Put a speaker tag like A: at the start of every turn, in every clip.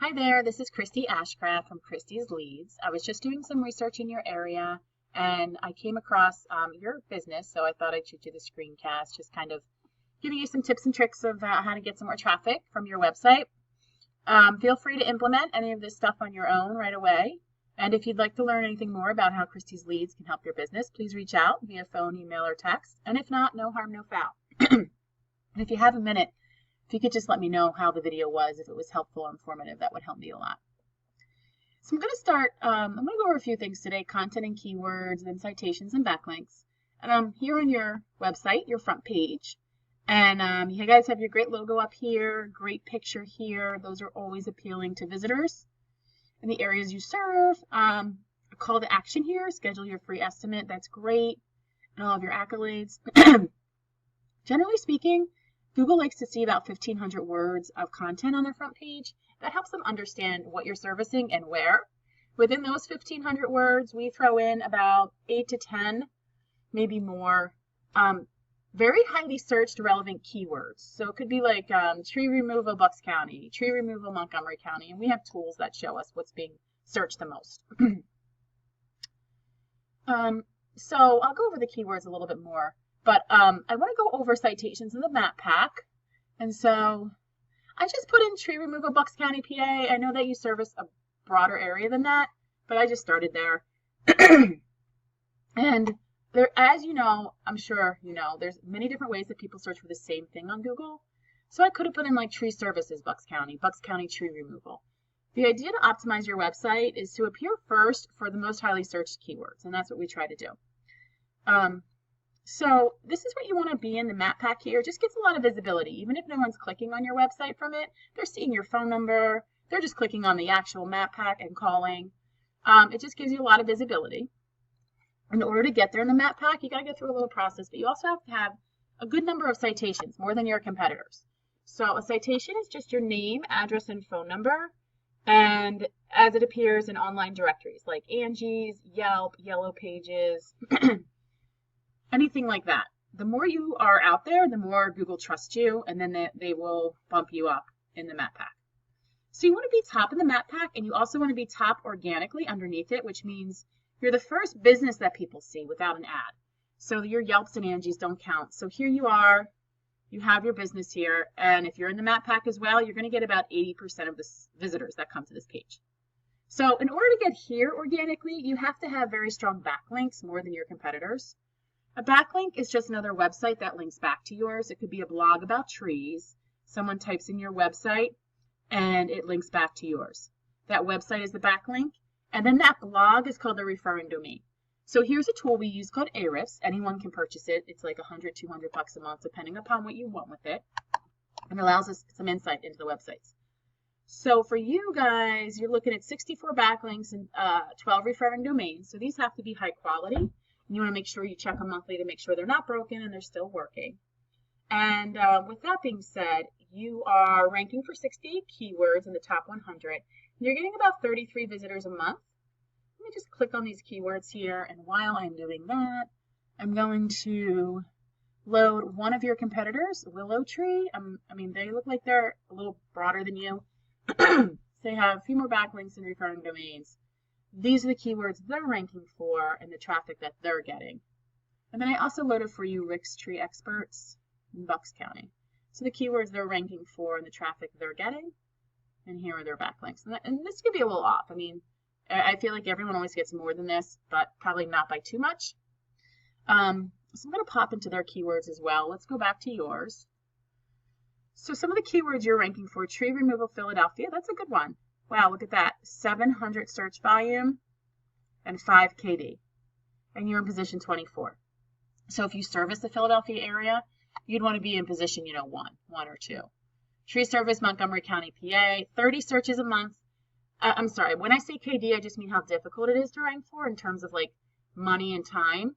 A: Hi there, this is Christy Ashcraft from Christy's Leads. I was just doing some research in your area and I came across your business, so I thought I'd shoot you the screencast, just kind of giving you some tips and tricks of how to get some more traffic from your website. Feel free to implement any of this stuff on your own right away. And if you'd like to learn anything more about how Christy's Leads can help your business, please reach out via phone, email, or text. And if not, no harm, no foul. And if you have a minute, if you could just let me know how the video was, if it was helpful or informative, that would help me a lot. So I'm going to start, I'm going to go over a few things today, content and keywords, then citations and backlinks. And I'm here on your website, your front page. And you guys have your great logo up here, great picture here. Those are always appealing to visitors in the areas you serve. A call to action here, schedule your free estimate. That's great. And all of your accolades. Generally speaking, Google likes to see about 1,500 words of content on their front page. That helps them understand what you're servicing and where. Within those 1,500 words, we throw in about 8 to 10, maybe more, very highly searched relevant keywords. So it could be like tree removal Bucks County, tree removal Montgomery County, and we have tools that show us what's being searched the most. So I'll go over the keywords a little bit more. But I want to go over citations in the map pack. And so I just put in tree removal Bucks County, PA. I know that you service a broader area than that, but I just started there. And there, as you know, I'm sure you know, there's many different ways that people search for the same thing on Google. So I could have put in like tree services Bucks County tree removal. The idea to optimize your website is to appear first for the most highly searched keywords, and that's what we try to do. So this is what you want to be in the map pack here. It just gets a lot of visibility. Even if no one's clicking on your website from it, they're seeing your phone number. They're just clicking on the actual map pack and calling. It just gives you a lot of visibility. In order to get there in the map pack, you got to go through a little process, but you also have to have a good number of citations, more than your competitors. So a citation is just your name, address, and phone number, and as it appears in online directories like Angie's, Yelp, Yellow Pages, anything like that. The more you are out there, the more Google trusts you, and then they will bump you up in the map pack. So you want to be top in the map pack, and you also want to be top organically underneath it, which means you're the first business that people see without an ad. So your Yelps and Angies don't count. So here you are, you have your business here, and if you're in the map pack as well, you're going to get about 80% of the visitors that come to this page. So in order to get here organically, you have to have very strong backlinks, more than your competitors. A backlink is just another website that links back to yours. It could be a blog about trees. Someone types in your website and it links back to yours. That website is the backlink. And then that blog is called the referring domain. So here's a tool we use called Ahrefs. Anyone can purchase it. It's like $100, $200 a month, depending upon what you want with it. And allows us some insight into the websites. So for you guys, you're looking at 64 backlinks and 12 referring domains. So these have to be high quality. You want to make sure you check them monthly to make sure they're not broken and they're still working. And with that being said, you are ranking for 68 keywords in the top 100. You're getting about 33 visitors a month. Let me just click on these keywords here. And while I'm doing that, I'm going to load one of your competitors, Willow Tree. I mean, they look like they're a little broader than you. They have a few more backlinks and referring domains. These are the keywords they're ranking for and the traffic that they're getting. And then I also loaded for you Rick's Tree Experts in Bucks County. So the keywords they're ranking for and the traffic they're getting. And here are their backlinks. And this could be a little off. I mean, I feel like everyone always gets more than this, but probably not by too much. So I'm going to pop into their keywords as well. Let's go back to yours. So some of the keywords you're ranking for, tree removal Philadelphia, that's a good one. Wow, look at that. 700 search volume and 5 KD. And you're in position 24. So if you service the Philadelphia area, you'd want to be in position, one or two. Tree service, Montgomery County, PA, 30 searches a month. I'm sorry, when I say KD, I just mean how difficult it is to rank for in terms of like money and time.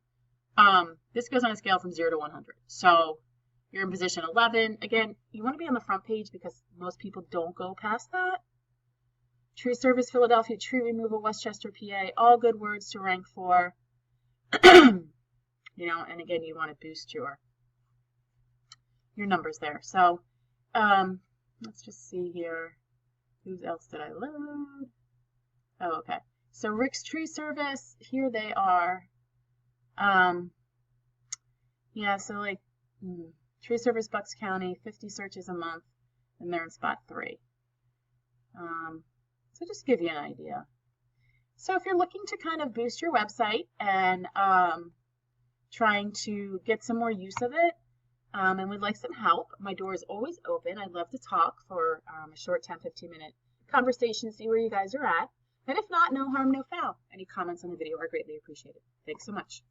A: This goes on a scale from 0 to 100. So you're in position 11. Again, you want to be on the front page because most people don't go past that. Tree service, Philadelphia, tree removal, Westchester, PA, all good words to rank for. And again, you want to boost your numbers there. So let's just see here. Who else did I load? Oh, okay. So Rick's Tree Service, here they are. Yeah, so like Tree Service Bucks County, 50 searches a month, and they're in spot 3. So just to give you an idea. So if you're looking to kind of boost your website and trying to get some more use of it, and would like some help, my door is always open. I'd love to talk for a short 10-15 minute conversation, see where you guys are at. And if not, no harm, no foul. Any comments on the video are greatly appreciated. Thanks so much.